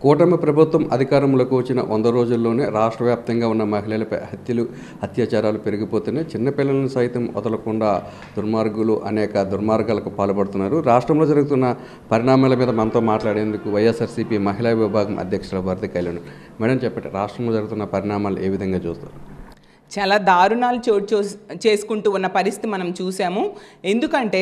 కూటమి ప్రభుత్వం అధికారంలోకి వచ్చిన 100 రోజుల్లోనే రాష్ట్ర వ్యాప్తంగా ఉన్న మహిళలపై హత్యలు, అత్యాచారాలు పెరిగిపోతున్నాయి. చిన్నపిల్లలను సైతం వదలకుండా దుర్మార్గులు అనేక దుర్మార్గాలకు పాల్పడుతున్నారు. రాష్ట్రంలో జరుగుతున్న పరిణామాల మీద మనతో మాట్లాడేందుకు వైఎస్ఆర్సీపీ మహిళా విభాగం అధ్యక్షుల వరద కళ్యాణ్. మేడం చెప్పండి, రాష్ట్రంలో జరుగుతున్న పరిణామాలు ఏ విధంగా చూస్తారు? చాలా దారుణాలు చేసుకుంటూ ఉన్న పరిస్థితి మనం చూసాము. ఎందుకంటే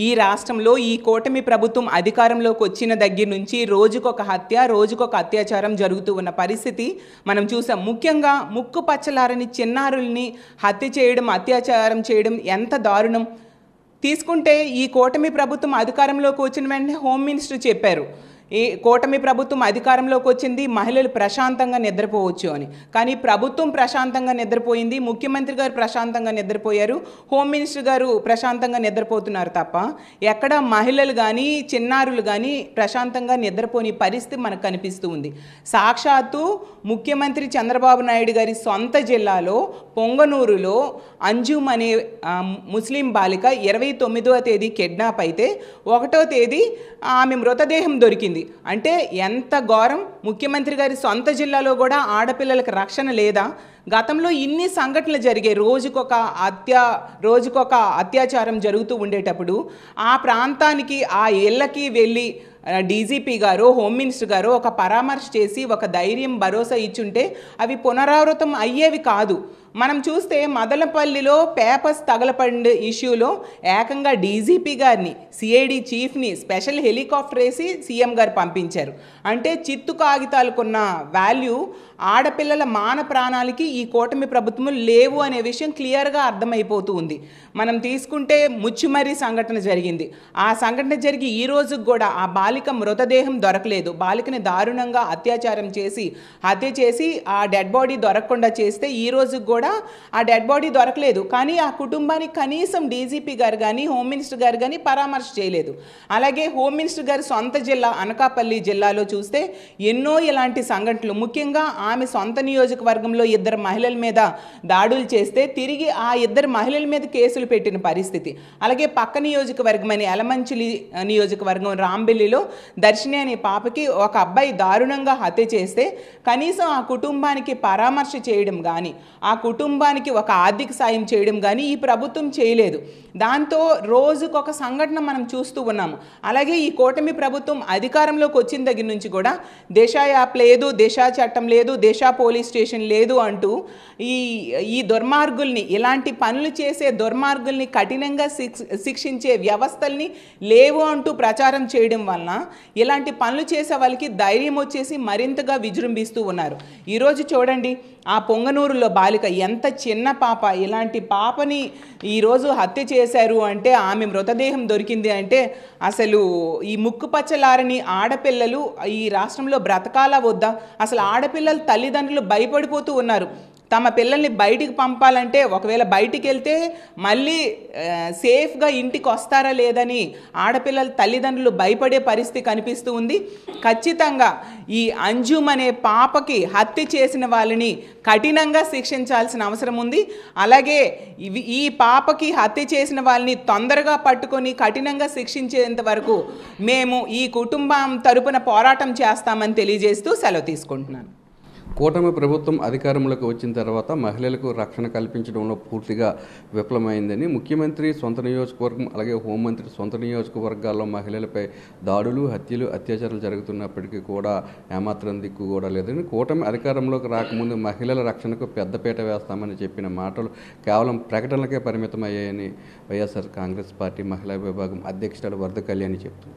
ఈ రాష్ట్రంలో ఈ కూటమి ప్రభుత్వం అధికారంలోకి వచ్చిన దగ్గర నుంచి రోజుకొక హత్య, రోజుకొక అత్యాచారం జరుగుతూ ఉన్న పరిస్థితి మనం చూసాం. ముఖ్యంగా ముక్కు పచ్చలారని చిన్నారుల్ని హత్య చేయడం, అత్యాచారం చేయడం ఎంత దారుణం. తీసుకుంటే ఈ కూటమి ప్రభుత్వం అధికారంలోకి వచ్చిన వెంటనే హోమ్ మినిస్టర్ చెప్పారు, ఈ కూటమి ప్రభుత్వం అధికారంలోకి వచ్చింది, మహిళలు ప్రశాంతంగా నిద్రపోవచ్చు అని. కానీ ప్రభుత్వం ప్రశాంతంగా నిద్రపోయింది, ముఖ్యమంత్రి గారు ప్రశాంతంగా నిద్రపోయారు, హోమ్ మినిస్టర్ గారు ప్రశాంతంగా నిద్రపోతున్నారు తప్ప ఎక్కడ మహిళలు కానీ చిన్నారులు కానీ ప్రశాంతంగా నిద్రపోని పరిస్థితి మనకు కనిపిస్తూ ఉంది. సాక్షాత్తు ముఖ్యమంత్రి చంద్రబాబు నాయుడు గారి సొంత జిల్లాలో పొంగనూరులో అంజుమ్ అనే ముస్లిం బాలిక 29వ తేదీ కిడ్నాప్ అయితే 1వ తేదీ ఆమె మృతదేహం దొరికింది. అంటే ఎంత ఘోరం. ముఖ్యమంత్రి గారి సొంత జిల్లాలో కూడా ఆడపిల్లలకు రక్షణ లేదా? గతంలో ఇన్ని సంఘటనలు జరిగాయి. రోజుకొక అత్యాచారం జరుగుతూ ఉండేటప్పుడు ఆ ప్రాంతానికి, ఆ ఇళ్ళకి వెళ్ళి డీజీపీ గారు, హోమ్ మినిస్టర్ గారు ఒక పరామర్శ చేసి ఒక ధైర్యం, భరోసా ఇచ్చుంటే అవి పునరావృతం అయ్యేవి కాదు. మనం చూస్తే మదనపల్లిలో పేపర్స్ తగలపడిన ఇష్యూలో ఏకంగా డీజీపీ గారిని, సిఐడి చీఫ్ని స్పెషల్ హెలికాప్టర్ వేసి సీఎం గారు పంపించారు. అంటే చిత్తు కాగితాలకున్న వాల్యూ ఆడపిల్లల మాన ప్రాణాలకి ఈ కూటమి ప్రభుత్వం లేవు అనే విషయం క్లియర్గా అర్థమైపోతూ ఉంది. మనం తీసుకుంటే ముచ్చుమర్రి సంఘటన జరిగింది. ఆ సంఘటన జరిగి ఈ రోజుకి కూడా ఆ బాలిక మృతదేహం దొరకలేదు. బాలికని దారుణంగా అత్యాచారం చేసి హత్య చేసి ఆ డెడ్ బాడీ దొరకకుండా చేస్తే ఈ రోజుకి కూడా ఆ డెడ్ బాడీ దొరకలేదు. కానీ ఆ కుటుంబానికి కనీసం డీజీపీ గారు కానీ, హోమ్ మినిస్టర్ గారు కానీ పరామర్శ చేయలేదు. అలాగే హోమ్ మినిస్టర్ గారి సొంత జిల్లా అనకాపల్లి జిల్లాలో చూస్తే ఎన్నో ఇలాంటి సంఘటనలు, ముఖ్యంగా ఆమె సొంత నియోజకవర్గంలో 2 మహిళల మీద దాడులు చేస్తే తిరిగి ఆ 2 మహిళల మీద కేసులు పెట్టిన పరిస్థితి. అలాగే పక్క నియోజకవర్గం అని ఎలమంచిలి నియోజకవర్గం రాంబెల్లిలో దర్శిని అనే పాపకి ఒక అబ్బాయి దారుణంగా హత్య చేస్తే కనీసం ఆ కుటుంబానికి పరామర్శ చేయడం కానీ, ఆ కుటుంబానికి ఒక ఆర్థిక సాయం చేయడం కానీ ఈ ప్రభుత్వం చేయలేదు. దాంతో రోజుకొక సంఘటన మనం చూస్తూ ఉన్నాము. అలాగే ఈ కూటమి ప్రభుత్వం అధికారంలోకి వచ్చిన దగ్గర నుంచి కూడా దిశ యాప్ లేదు, దిశ చట్టం లేదు, దిశ పోలీస్ స్టేషన్ లేదు అంటూ ఈ దుర్మార్గుల్ని, ఇలాంటి పనులు చేసే దుర్మార్గుల్ని కఠినంగా శిక్షించే వ్యవస్థల్ని లేవు అంటూ ప్రచారం చేయడం వలన ఇలాంటి పనులు చేసే వాళ్ళకి ధైర్యం వచ్చేసి మరింతగా విజృంభిస్తూ ఉన్నారు. ఈరోజు చూడండి, ఆ పొంగనూరులో బాలిక, ఎంత చిన్న పాప, ఇలాంటి పాపని ఈరోజు హత్య చేశారు అంటే, ఆమె మృతదేహం దొరికింది అంటే అసలు ఈ ముక్కుపచ్చలారని ఆడపిల్లలు ఈ రాష్ట్రంలో బ్రతకాలా వద్దా? అసలు ఆడపిల్లల తల్లిదండ్రులు భయపడిపోతూ ఉన్నారు. తమ పిల్లల్ని బయటికి పంపాలంటే ఒకవేళ బయటికి వెళ్తే మళ్ళీ సేఫ్గా ఇంటికి వస్తారా లేదని ఆడపిల్లల తల్లిదండ్రులు భయపడే పరిస్థితి కనిపిస్తూ ఉంది. ఖచ్చితంగా ఈ అంజుమ్ అనే పాపకి హత్య చేసిన వాళ్ళని కఠినంగా శిక్షించాల్సిన అవసరం ఉంది. అలాగే ఈ పాపకి హత్య చేసిన వాళ్ళని తొందరగా పట్టుకొని కఠినంగా శిక్షించేంత వరకు మేము ఈ కుటుంబం తరపున పోరాటం చేస్తామని తెలియజేస్తూ సెలవు తీసుకుంటున్నాను. కూటమి ప్రభుత్వం అధికారంలోకి వచ్చిన తర్వాత మహిళలకు రక్షణ కల్పించడంలో పూర్తిగా విఫలమైందని ముఖ్యమంత్రి సొంత నియోజకవర్గం, అలాగే హోంమంత్రి సొంత నియోజకవర్గాల్లో మహిళలపై దాడులు, హత్యలు, అత్యాచారాలు జరుగుతున్నప్పటికీ కూడా ఏమాత్రం దిక్కు కూడా లేదని, కూటమి అధికారంలోకి రాకముందు మహిళల రక్షణకు పెద్దపీట వేస్తామని చెప్పిన మాటలు కేవలం ప్రకటనలకే పరిమితమయ్యాయని వైఎస్ఆర్ కాంగ్రెస్ పార్టీ మహిళా విభాగం అధ్యక్షురాలు వరద కళ్యాణ్ చెప్తున్నారు.